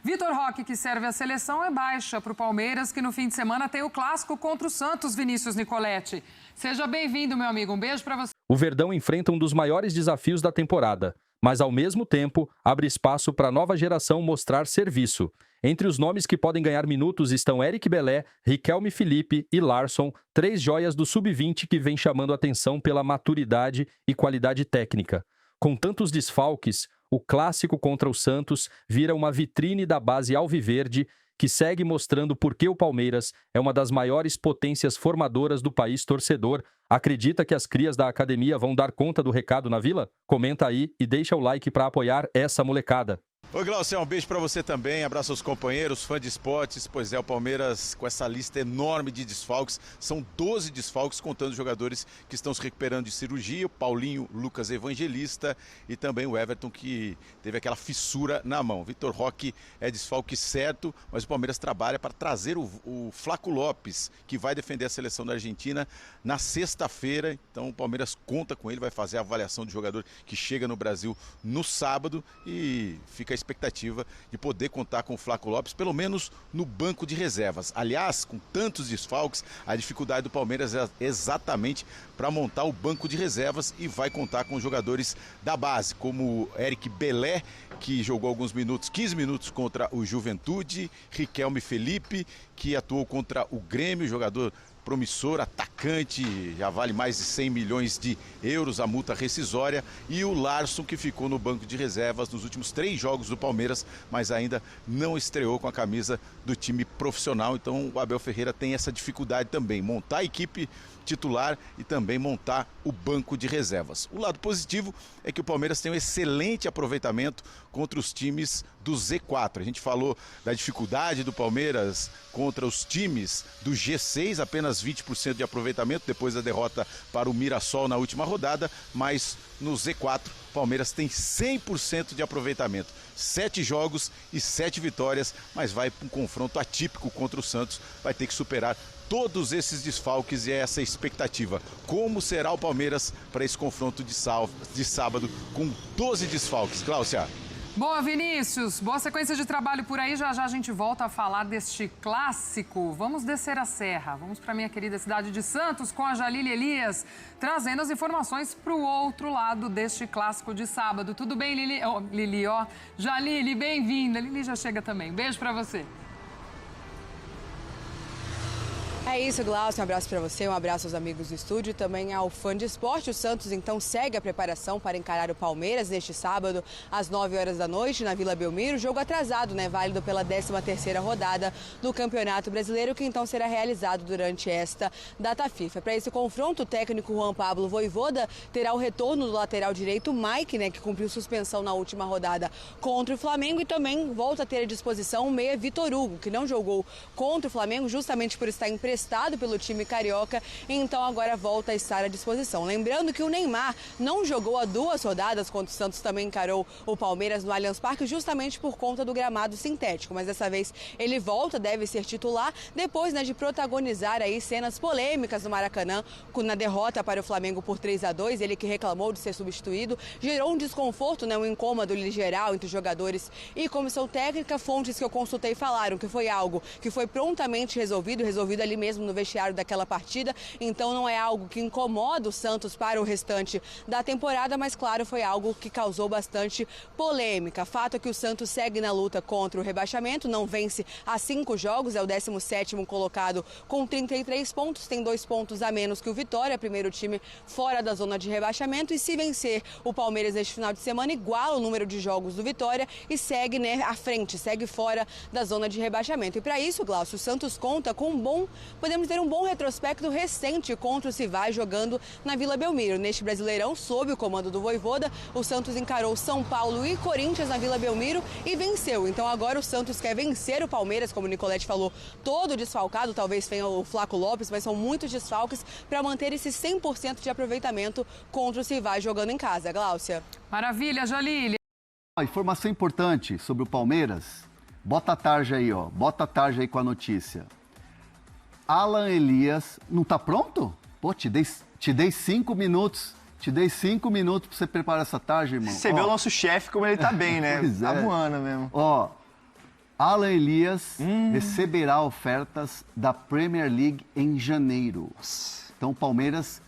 Vitor Roque, que serve a seleção, é baixa para o Palmeiras, que no fim de semana tem o clássico contra o Santos, Vinícius Nicoletti. Seja bem-vindo, meu amigo. Um beijo para você. O Verdão enfrenta um dos maiores desafios da temporada, mas ao mesmo tempo abre espaço para a nova geração mostrar serviço. Entre os nomes que podem ganhar minutos estão Eric Belé, Riquelme Felipe e Larsson, 3 joias do Sub-20 que vem chamando atenção pela maturidade e qualidade técnica. Com tantos desfalques, o clássico contra o Santos vira uma vitrine da base alviverde que segue mostrando por que o Palmeiras é uma das maiores potências formadoras do país torcedor. Acredita que as crias da academia vão dar conta do recado na Vila? Comenta aí e deixa o like para apoiar essa molecada. Oi, Glaucio, um beijo para você também, abraço aos companheiros, fã de esportes. Pois é, o Palmeiras com essa lista enorme de desfalques, são 12 desfalques contando os jogadores que estão se recuperando de cirurgia, o Paulinho, Lucas Evangelista e também o Everton, que teve aquela fissura na mão. Vitor Roque é desfalque certo, mas o Palmeiras trabalha para trazer o Flaco Lopes, que vai defender a seleção da Argentina na sexta-feira. Então o Palmeiras conta com ele, vai fazer a avaliação do jogador que chega no Brasil no sábado e fica a expectativa de poder contar com o Flaco Lopes, pelo menos no banco de reservas. Aliás, com tantos desfalques, a dificuldade do Palmeiras é exatamente para montar o banco de reservas e vai contar com jogadores da base, como Eric Belé, que jogou alguns minutos, 15 minutos contra o Juventude, Riquelme Felipe, que atuou contra o Grêmio, jogador promissor, atacante, já vale mais de 100 milhões de euros a multa rescisória, e o Larsson, que ficou no banco de reservas nos últimos 3 jogos do Palmeiras, mas ainda não estreou com a camisa do time profissional. Então o Abel Ferreira tem essa dificuldade também, montar a equipe titular e também montar o banco de reservas. O lado positivo é que o Palmeiras tem um excelente aproveitamento contra os times do Z4. A gente falou da dificuldade do Palmeiras contra os times do G6, apenas 20% de aproveitamento depois da derrota para o Mirassol na última rodada, mas no Z4 o Palmeiras tem 100% de aproveitamento. 7 jogos e 7 vitórias, mas vai para um confronto atípico contra o Santos, vai ter que superar todos esses desfalques e essa expectativa. Como será o Palmeiras para esse confronto de sábado com 12 desfalques? Glaucia. Boa, Vinícius. Boa sequência de trabalho por aí. Já já a gente volta a falar deste clássico. Vamos descer a serra. Vamos para a minha querida cidade de Santos com a Jalile Elias, trazendo as informações para o outro lado deste clássico de sábado. Tudo bem, Lili? Oh, Lili, ó. Jalile, bem-vinda. Lili já chega também. Beijo para você. É isso, Glaucio, um abraço para você, um abraço aos amigos do estúdio, também ao fã de esporte. O Santos, então, segue a preparação para encarar o Palmeiras neste sábado, às 9 horas da noite, na Vila Belmiro. Jogo atrasado, né? Válido pela 13ª rodada do Campeonato Brasileiro, que então será realizado durante esta data FIFA. Para esse confronto, o técnico Juan Pablo Vojvoda terá o retorno do lateral direito Mike, né? Que cumpriu suspensão na última rodada contra o Flamengo, e também volta a ter à disposição o meia Vitor Hugo, que não jogou contra o Flamengo justamente por estar emprestado pelo time carioca, e então agora volta a estar à disposição. Lembrando que o Neymar não jogou há 2 rodadas, quando o Santos também encarou o Palmeiras no Allianz Parque, justamente por conta do gramado sintético, mas dessa vez ele volta, deve ser titular, depois, né, de protagonizar aí cenas polêmicas no Maracanã, na derrota para o Flamengo por 3-2, ele que reclamou de ser substituído, gerou um desconforto, né, um incômodo geral entre os jogadores e comissão técnica. Fontes que eu consultei falaram que foi algo que foi prontamente resolvido ali mesmo no vestiário daquela partida, então não é algo que incomoda o Santos para o restante da temporada, mas claro, foi algo que causou bastante polêmica. Fato é que o Santos segue na luta contra o rebaixamento, não vence há 5 jogos, é o 17º colocado com 33 pontos, tem 2 pontos a menos que o Vitória, primeiro time fora da zona de rebaixamento, e se vencer o Palmeiras neste final de semana, iguala o número de jogos do Vitória e segue, né, à frente, segue fora da zona de rebaixamento. E para isso, Glaucio, o Santos conta com podemos ter um bom retrospecto recente contra o Sivai jogando na Vila Belmiro. Neste Brasileirão, sob o comando do Vojvoda, o Santos encarou São Paulo e Corinthians na Vila Belmiro e venceu. Então agora o Santos quer vencer o Palmeiras, como o Nicoletti falou, todo desfalcado, talvez tenha o Flaco Lopes, mas são muitos desfalques para manter esse 100% de aproveitamento contra o Sivai jogando em casa. Gláucia. Maravilha, Jalile. Informação importante sobre o Palmeiras. Bota a tarja aí, ó. Bota a tarja aí com a notícia. Alan Elias, não tá pronto? Pô, te dei 5 minutos. Te dei 5 minutos pra você preparar essa tarde, irmão. Você vê o nosso chefe como ele tá bem, né? Pois tá é. voando mesmo. Ó, Alan Elias receberá ofertas da Premier League em janeiro. Então o Palmeiras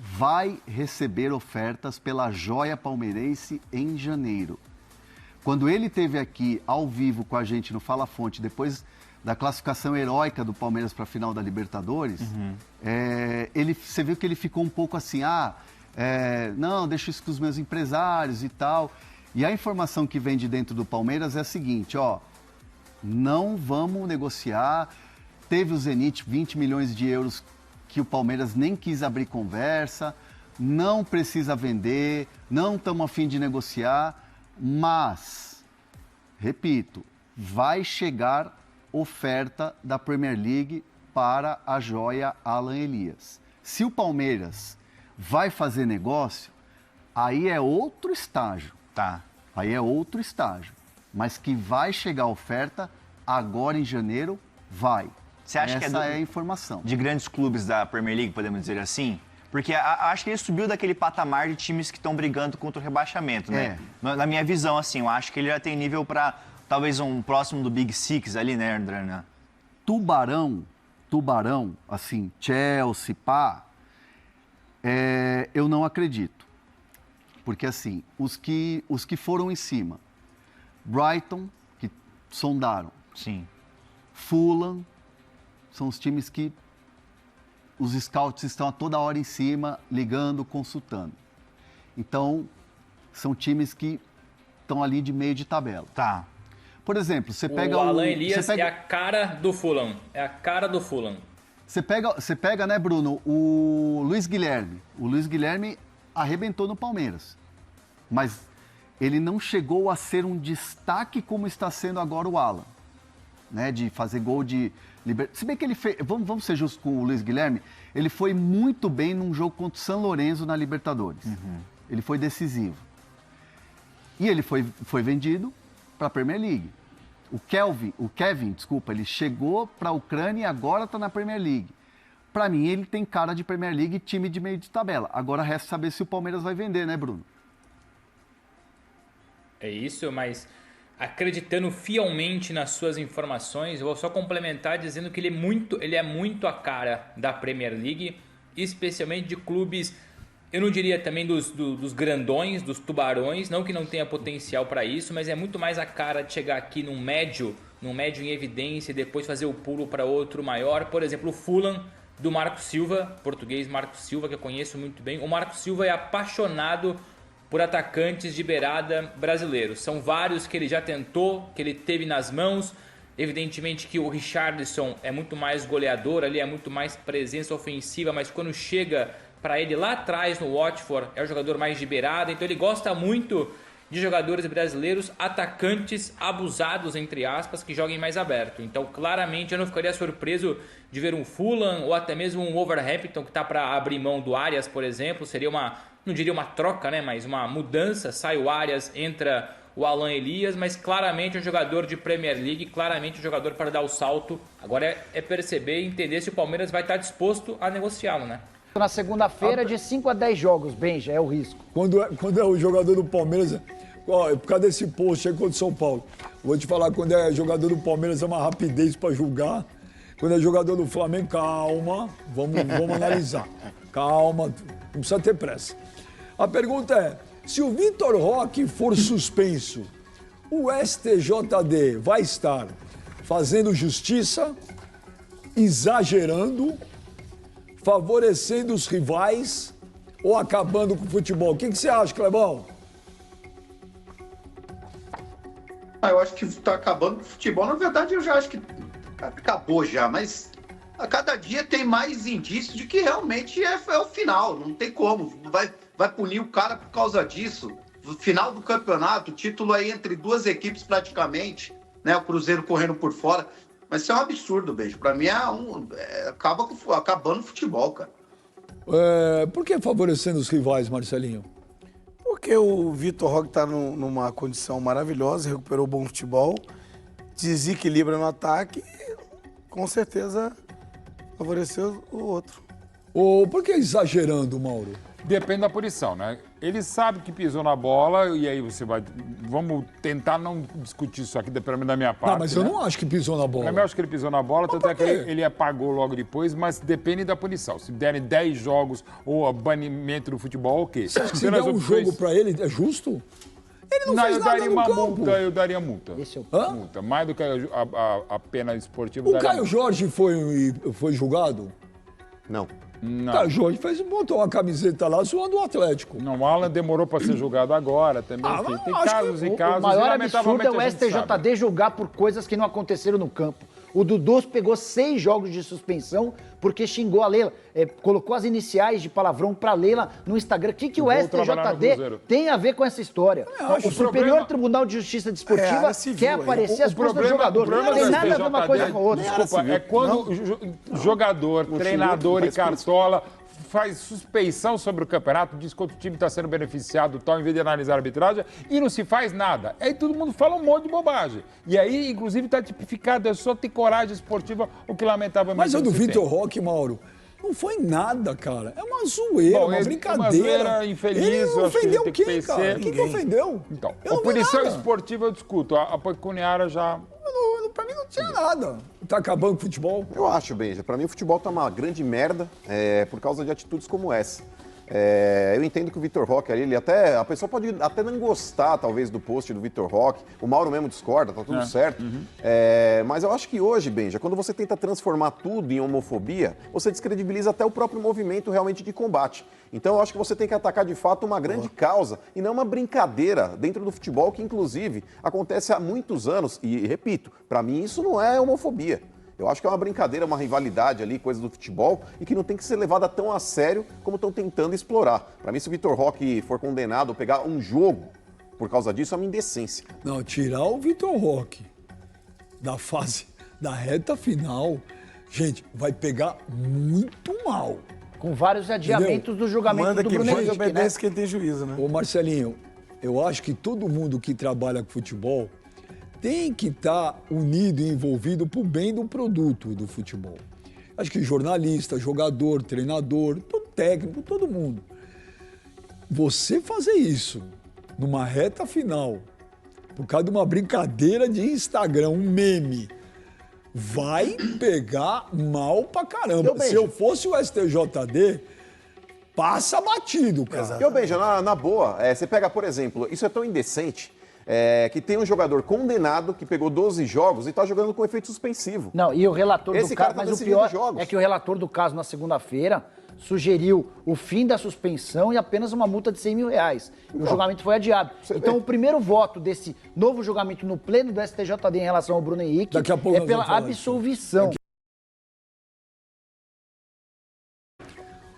vai receber ofertas pela joia palmeirense em janeiro. Quando ele esteve aqui ao vivo com a gente no Fala Fonte, depois da classificação heróica do Palmeiras para a final da Libertadores, você viu que ele ficou um pouco assim, não, deixa isso com os meus empresários e tal. E a informação que vem de dentro do Palmeiras é a seguinte, não vamos negociar. Teve o Zenit, 20 milhões de euros que o Palmeiras nem quis abrir conversa, não precisa vender, não estamos a fim de negociar, mas, repito, vai chegar oferta da Premier League para a joia Alan Elias. Se o Palmeiras vai fazer negócio, aí é outro estágio. Tá. Aí é outro estágio. Mas que vai chegar oferta agora em janeiro, vai. Você acha Essa que é a informação. De grandes clubes da Premier League, podemos dizer assim? Porque acho que ele subiu daquele patamar de times que estão brigando contra o rebaixamento, né? Na minha visão, assim, eu acho que ele já tem nível para talvez um próximo do Big Six ali, né, André? Tubarão, assim, Chelsea, eu não acredito. Porque, assim, os que foram em cima, Brighton, que sondaram. Sim. Fulham, são os times que os scouts estão a toda hora em cima, ligando, consultando. Então, são times que estão ali de meio de tabela. Tá. Por exemplo, você pega o Alan Elias é a cara do Fulham. É a cara do Fulham. Você pega, né, Bruno, o Luiz Guilherme. O Luiz Guilherme arrebentou no Palmeiras. Mas ele não chegou a ser um destaque como está sendo agora o Alan. Né, de fazer gol de... Se bem que ele fez... Vamos ser justos com o Luiz Guilherme. Ele foi muito bem num jogo contra o San Lorenzo na Libertadores. Ele foi decisivo. E ele foi vendido para a Premier League. O Kevin, ele chegou para a Ucrânia e agora está na Premier League. Para mim, ele tem cara de Premier League e time de meio de tabela. Agora resta saber se o Palmeiras vai vender, né, Bruno? É isso, mas acreditando fielmente nas suas informações, eu vou só complementar dizendo que ele é muito a cara da Premier League, especialmente de clubes, eu não diria também dos grandões, dos tubarões, não que não tenha potencial para isso, mas é muito mais a cara de chegar aqui num médio em evidência e depois fazer o pulo para outro maior. Por exemplo, o Fulham do Marco Silva, português Marco Silva, que eu conheço muito bem. O Marco Silva é apaixonado por atacantes de beirada brasileiros. São vários que ele já tentou, que ele teve nas mãos. Evidentemente que o Richarlison é muito mais goleador, ali é muito mais presença ofensiva, mas quando chega para ele lá atrás no Watford, é o jogador mais de beirada. Então ele gosta muito de jogadores brasileiros, atacantes abusados, entre aspas, que joguem mais aberto. Então claramente eu não ficaria surpreso de ver um Fulham ou até mesmo um Wolverhampton que está para abrir mão do Arias, por exemplo. Seria não diria uma troca, né, mas uma mudança. Sai o Arias, entra o Alan Elias, mas claramente um jogador de Premier League, claramente um jogador para dar o salto. Agora é perceber e entender se o Palmeiras vai estar disposto a negociá-lo, né? Na segunda-feira, de 5 a 10 jogos, Benja, é o risco. Quando é o jogador do Palmeiras, por causa desse post aí contra o São Paulo, vou te falar, quando é jogador do Palmeiras é uma rapidez para julgar. Quando é jogador do Flamengo, calma, vamos analisar. Calma, não precisa ter pressa. A pergunta é, se o Vitor Roque for suspenso, o STJD vai estar fazendo justiça, exagerando, favorecendo os rivais ou acabando com o futebol? O que você acha, Clebão? Eu acho que está acabando com o futebol. Na verdade, eu já acho que acabou já, mas a cada dia tem mais indício de que realmente é o final. Não tem como. Vai punir o cara por causa disso. Final do campeonato, título aí entre duas equipes praticamente, né? O Cruzeiro correndo por fora. Mas isso é um absurdo, Beijo. Pra mim acabando o futebol, cara. Por que favorecendo os rivais, Marcelinho? Porque o Vitor Roque está numa condição maravilhosa, recuperou bom futebol, desequilibra no ataque e, com certeza, favoreceu o outro. Por que exagerando, Mauro? Depende da punição, né? Ele sabe que pisou na bola e aí você vai... Vamos tentar não discutir isso aqui, pelo menos da minha parte. Não, mas eu não acho que pisou na bola. Eu acho que ele pisou na bola, tanto é que ele apagou logo depois, mas depende da punição. Se derem 10 jogos ou banimento do futebol, ok. Você acha que se der um jogo pra ele, é justo? Ele não fez nada no campo. Eu daria multa. Multa. Mais do que a pena esportiva. O Caio Jorge foi julgado? Não. O Caio Jorge botou uma camiseta lá zoando o Atlético. Não, o Alan demorou para ser julgado agora também. Tem casos e casos. O maior absurdo é o STJD julgar por coisas que não aconteceram no campo. O Dudu pegou 6 jogos de suspensão porque xingou a Leila. Colocou as iniciais de palavrão pra Leila no Instagram. O que o STJD tem a ver com essa história? O Superior Tribunal de Justiça Desportiva quer aparecer as coisas do jogador. Não tem nada a ver uma coisa com a outra. Desculpa, é quando jogador, treinador e cartola faz suspeição sobre o campeonato, diz que outro time está sendo beneficiado tal, em vez de analisar a arbitragem, e não se faz nada. Aí todo mundo fala um monte de bobagem. E aí, inclusive, está tipificado, é só ter coragem esportiva, o que lamentavelmente Mas o do Vitor Roque, Mauro, não foi nada, cara. É uma zoeira, uma brincadeira. Uma zoeira infeliz. Ele não ofendeu que quem, cara? Quem que ofendeu? Então, a punição esportiva eu discuto, a pecuniária já... Pra mim não tinha nada. Tá acabando o futebol? Eu acho, Benja. Pra mim o futebol tá uma grande merda por causa de atitudes como essa. Eu entendo que o Vitor Roque ali, a pessoa pode até não gostar, talvez, do post do Vitor Roque. O Mauro mesmo discorda, tá tudo certo. Mas eu acho que hoje, Benja, quando você tenta transformar tudo em homofobia, você descredibiliza até o próprio movimento realmente de combate. Então eu acho que você tem que atacar de fato uma grande causa e não uma brincadeira dentro do futebol que, inclusive, acontece há muitos anos. E, repito, para mim isso não é homofobia. Eu acho que é uma brincadeira, uma rivalidade ali, coisa do futebol, e que não tem que ser levada tão a sério como estão tentando explorar. Para mim, se o Vitor Roque for condenado ou pegar um jogo por causa disso, é uma indecência. Não, tirar o Vitor Roque da fase, da reta final, gente, vai pegar muito mal. Com vários adiamentos do julgamento do Bruno Henrique, obedece quem tem juízo, né? Ô, Marcelinho, eu acho que todo mundo que trabalha com futebol tem que estar unido e envolvido pro bem do produto do futebol. Acho que jornalista, jogador, treinador, todo técnico, todo mundo. Você fazer isso numa reta final, por causa de uma brincadeira de Instagram, um meme, vai pegar mal pra caramba. Se eu fosse o STJD, passa batido, cara. Eu, Benja, na boa, você pega, por exemplo, isso é tão indecente, que tem um jogador condenado que pegou 12 jogos e tá jogando com efeito suspensivo. Não, e o relator Esse do caso, cara tá mas o pior jogos. é que o relator do caso na segunda-feira sugeriu o fim da suspensão e apenas uma multa de 100 mil reais. E o julgamento foi adiado. Então, o primeiro voto desse novo julgamento no pleno do STJD em relação ao Bruno Henrique é pela absolvição.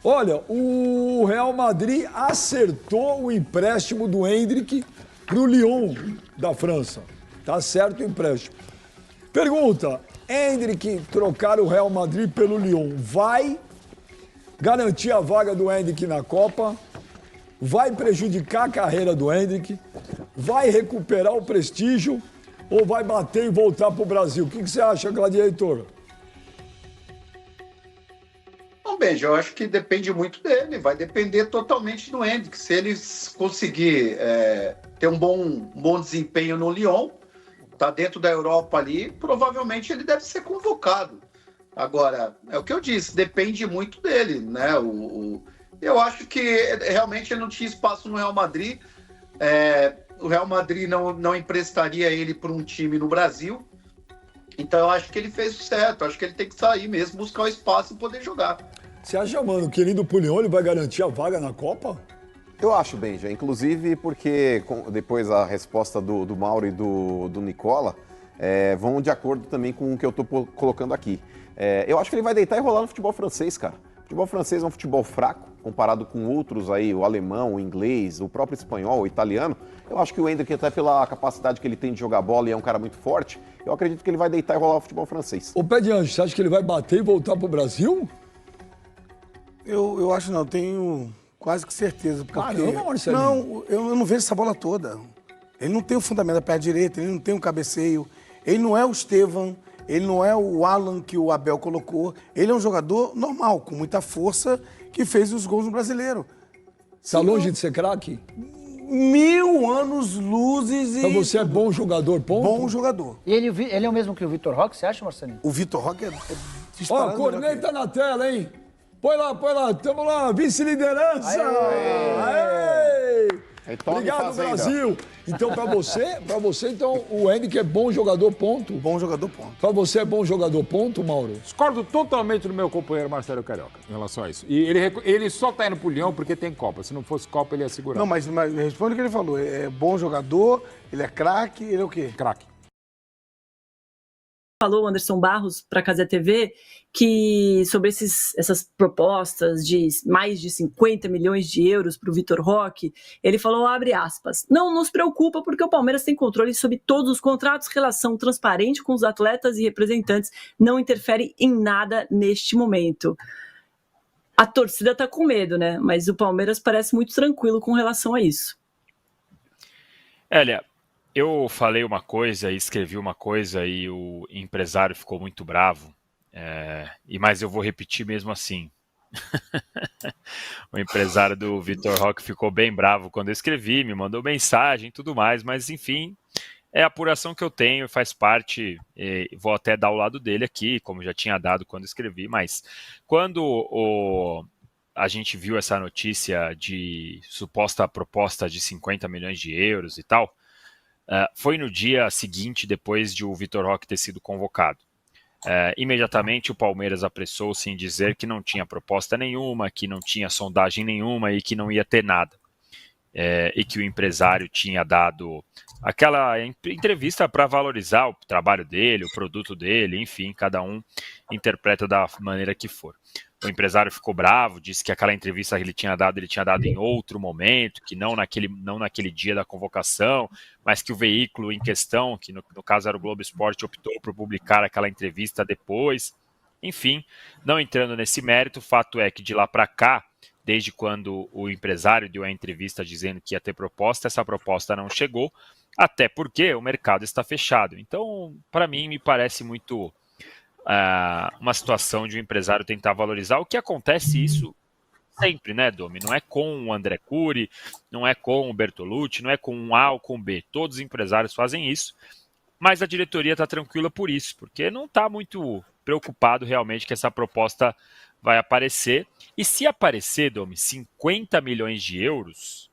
Olha, o Real Madrid acertou o empréstimo do Endrick pro Lyon da França. Tá certo o empréstimo. Pergunta, Endrick trocar o Real Madrid pelo Lyon vai garantir a vaga do Endrick na Copa? Vai prejudicar a carreira do Endrick? Vai recuperar o prestígio? Ou vai bater e voltar pro Brasil? O que você acha, Gladiator? Bom, Benja, eu acho que depende muito dele, vai depender totalmente do Endrick. Se ele conseguir ter um bom desempenho no Lyon, tá dentro da Europa ali, provavelmente ele deve ser convocado. Agora, é o que eu disse, depende muito dele, né? Eu acho que realmente ele não tinha espaço no Real Madrid. O Real Madrid não emprestaria ele para um time no Brasil. Então eu acho que ele fez o certo. Eu acho que ele tem que sair mesmo, buscar o espaço e poder jogar. Você acha, mano, que ele indo pro Lyon, ele vai garantir a vaga na Copa? Eu acho, Benja. Inclusive porque depois a resposta do Mauro e do Nicola vão de acordo também com o que eu tô colocando aqui. Eu acho que ele vai deitar e rolar no futebol francês, cara. O futebol francês é um futebol fraco, comparado com outros aí, o alemão, o inglês, o próprio espanhol, o italiano. Eu acho que o Endrick, até pela capacidade que ele tem de jogar bola e é um cara muito forte, eu acredito que ele vai deitar e rolar o futebol francês. Ô, Pé de Anjo, você acha que ele vai bater e voltar pro Brasil? Eu acho não, tenho quase que certeza. Porque... Caramba, Marcelinho. Não, eu não vejo essa bola toda. Ele não tem o fundamento da perna direita, ele não tem o cabeceio, ele não é o Estevam, ele não é o Alan que o Abel colocou. Ele é um jogador normal, com muita força, que fez os gols no Brasileiro. Tá longe de ser craque? 1000 anos luzes e... Mas você é bom jogador, ponto? Bom jogador. E ele é o mesmo que o Vitor Roque, você acha, Marcelinho? O Vitor Roque é Ó, disparado. corneta na tela, hein? Põe lá. Tamo lá, vice-liderança! Aê! Obrigado, Brasil! Então, pra você, então, o Henrique é bom jogador, ponto? Bom jogador, ponto. Pra você é bom jogador, ponto, Mauro? Discordo totalmente do meu companheiro Marcelo Carioca em relação a isso. E ele só tá indo pro Leão porque tem Copa. Se não fosse Copa, ele ia segurar. Não, mas responde o que ele falou. É bom jogador, ele é craque, ele é o quê? Craque. Falou o Anderson Barros para a Casa TV que sobre essas propostas de mais de 50 milhões de euros para o Vitor Roque, ele falou, abre aspas, não nos preocupa porque o Palmeiras tem controle sobre todos os contratos, relação transparente com os atletas e representantes, não interfere em nada neste momento. A torcida está com medo, né? Mas o Palmeiras parece muito tranquilo com relação a isso. Olha, eu falei uma coisa e escrevi uma coisa e o empresário ficou muito bravo, mas eu vou repetir mesmo assim. O empresário do Vitor Roque ficou bem bravo quando eu escrevi, me mandou mensagem e tudo mais, mas enfim, é a apuração que eu tenho, faz parte, vou até dar o lado dele aqui, como já tinha dado quando escrevi, mas quando a gente viu essa notícia de suposta proposta de 50 milhões de euros e tal, foi no dia seguinte, depois de o Vitor Roque ter sido convocado. Imediatamente o Palmeiras apressou-se em dizer que não tinha proposta nenhuma, que não tinha sondagem nenhuma e que não ia ter nada. E que o empresário tinha dado aquela entrevista para valorizar o trabalho dele, o produto dele, enfim, cada um interpreta da maneira que for. O empresário ficou bravo, disse que aquela entrevista que ele tinha dado em outro momento, que não naquele dia da convocação, mas que o veículo em questão, que no caso era o Globo Esporte, optou por publicar aquela entrevista depois. Enfim, não entrando nesse mérito, o fato é que de lá para cá, desde quando o empresário deu a entrevista dizendo que ia ter proposta, essa proposta não chegou, até porque o mercado está fechado. Então, para mim, me parece muito uma situação de um empresário tentar valorizar, o que acontece isso sempre, né, Domi? Não é com o André Cury, não é com o Bertolucci, não é com um A ou com um B. Todos os empresários fazem isso, mas a diretoria está tranquila por isso, porque não está muito preocupado realmente que essa proposta vai aparecer. E se aparecer, Domi, 50 milhões de euros,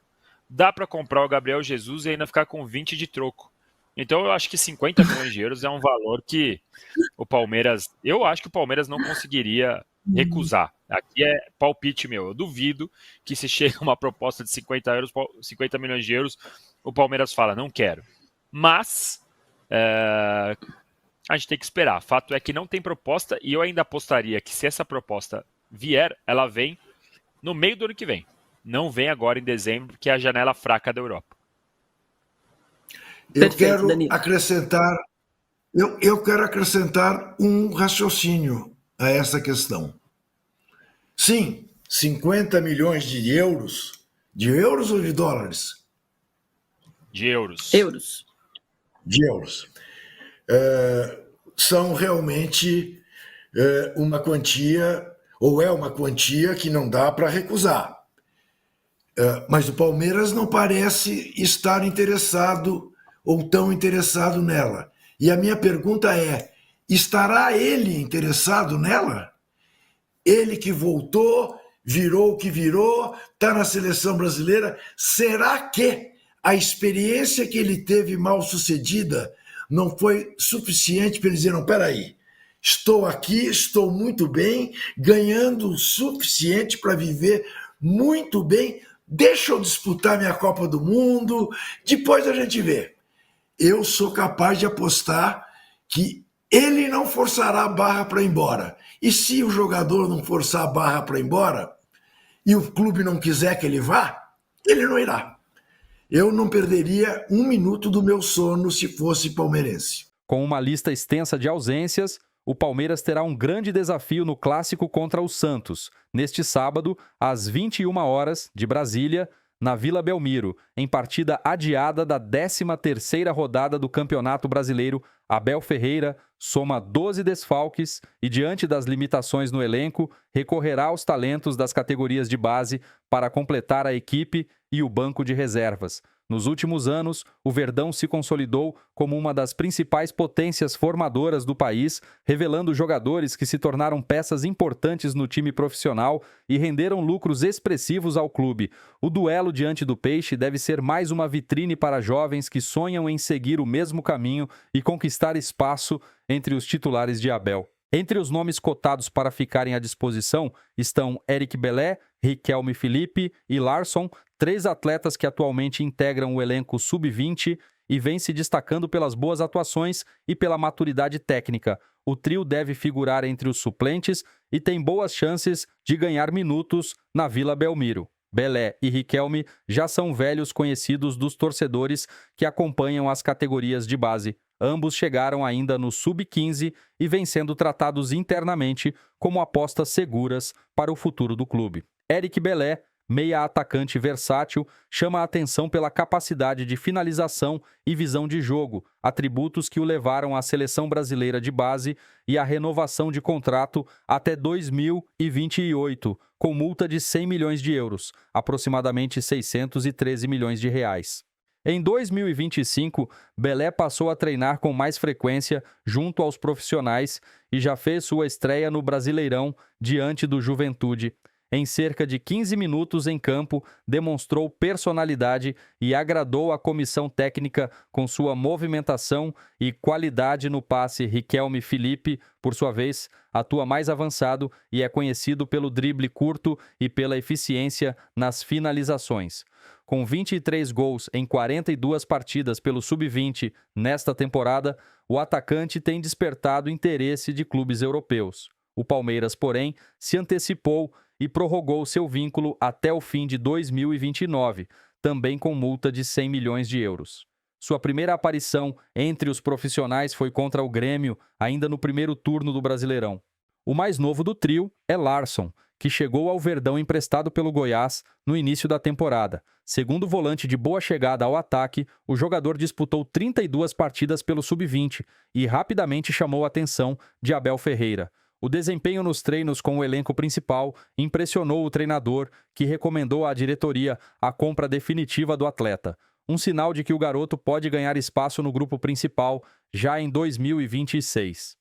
dá para comprar o Gabriel Jesus e ainda ficar com 20 de troco. Então eu acho que 50 milhões de euros é um valor que eu acho que o Palmeiras não conseguiria recusar. Aqui é palpite meu. Eu duvido que se chega uma proposta de 50 milhões de euros, o Palmeiras fala, não quero. Mas a gente tem que esperar. Fato é que não tem proposta e eu ainda apostaria que se essa proposta vier, ela vem no meio do ano que vem. Não vem agora em dezembro, que é a janela fraca da Europa. Eu quero acrescentar um raciocínio a essa questão. Sim, 50 milhões de euros ou de dólares? De euros. De euros. São realmente uma quantia, ou é uma quantia que não dá para recusar. Mas o Palmeiras não parece estar interessado ou tão interessado nela. E a minha pergunta é, estará ele interessado nela? Ele que voltou, virou o que virou, está na seleção brasileira, será que a experiência que ele teve mal sucedida não foi suficiente para ele dizer, não, peraí, estou aqui, estou muito bem, ganhando o suficiente para viver muito bem, deixa eu disputar minha Copa do Mundo, depois a gente vê. Eu sou capaz de apostar que ele não forçará a barra para ir embora. E se o jogador não forçar a barra para ir embora, e o clube não quiser que ele vá, ele não irá. Eu não perderia um minuto do meu sono se fosse palmeirense. Com uma lista extensa de ausências, o Palmeiras terá um grande desafio no clássico contra o Santos, neste sábado, às 21 horas, de Brasília, na Vila Belmiro, em partida adiada da 13ª rodada do Campeonato Brasileiro Abel Ferreira soma 12 desfalques e, diante das limitações no elenco, recorrerá aos talentos das categorias de base para completar a equipe e o banco de reservas. Nos últimos anos, o Verdão se consolidou como uma das principais potências formadoras do país, revelando jogadores que se tornaram peças importantes no time profissional e renderam lucros expressivos ao clube. O duelo diante do Peixe deve ser mais uma vitrine para jovens que sonham em seguir o mesmo caminho e conquistar espaço entre os titulares de Abel. Entre os nomes cotados para ficarem à disposição estão Eric Belé, Riquelme Felipe e Larsson, 3 atletas que atualmente integram o elenco sub-20 e vêm se destacando pelas boas atuações e pela maturidade técnica. O trio deve figurar entre os suplentes e tem boas chances de ganhar minutos na Vila Belmiro. Belé e Riquelme já são velhos conhecidos dos torcedores que acompanham as categorias de base. Ambos chegaram ainda no sub-15 e vêm sendo tratados internamente como apostas seguras para o futuro do clube. Eric Belé, meia atacante versátil, chama a atenção pela capacidade de finalização e visão de jogo, atributos que o levaram à seleção brasileira de base e à renovação de contrato até 2028, com multa de 100 milhões de euros, aproximadamente 613 milhões de reais. Em 2025, Belé passou a treinar com mais frequência junto aos profissionais e já fez sua estreia no Brasileirão diante do Juventude. Em cerca de 15 minutos em campo, demonstrou personalidade e agradou a comissão técnica com sua movimentação e qualidade no passe. Riquelme Felipe, por sua vez, atua mais avançado e é conhecido pelo drible curto e pela eficiência nas finalizações. Com 23 gols em 42 partidas pelo Sub-20 nesta temporada, o atacante tem despertado interesse de clubes europeus. O Palmeiras, porém, se antecipou e prorrogou seu vínculo até o fim de 2029, também com multa de 100 milhões de euros. Sua primeira aparição entre os profissionais foi contra o Grêmio, ainda no primeiro turno do Brasileirão. O mais novo do trio é Larsson, que chegou ao Verdão emprestado pelo Goiás no início da temporada. Segundo volante de boa chegada ao ataque, o jogador disputou 32 partidas pelo Sub-20 e rapidamente chamou a atenção de Abel Ferreira. O desempenho nos treinos com o elenco principal impressionou o treinador, que recomendou à diretoria a compra definitiva do atleta. Um sinal de que o garoto pode ganhar espaço no grupo principal já em 2026.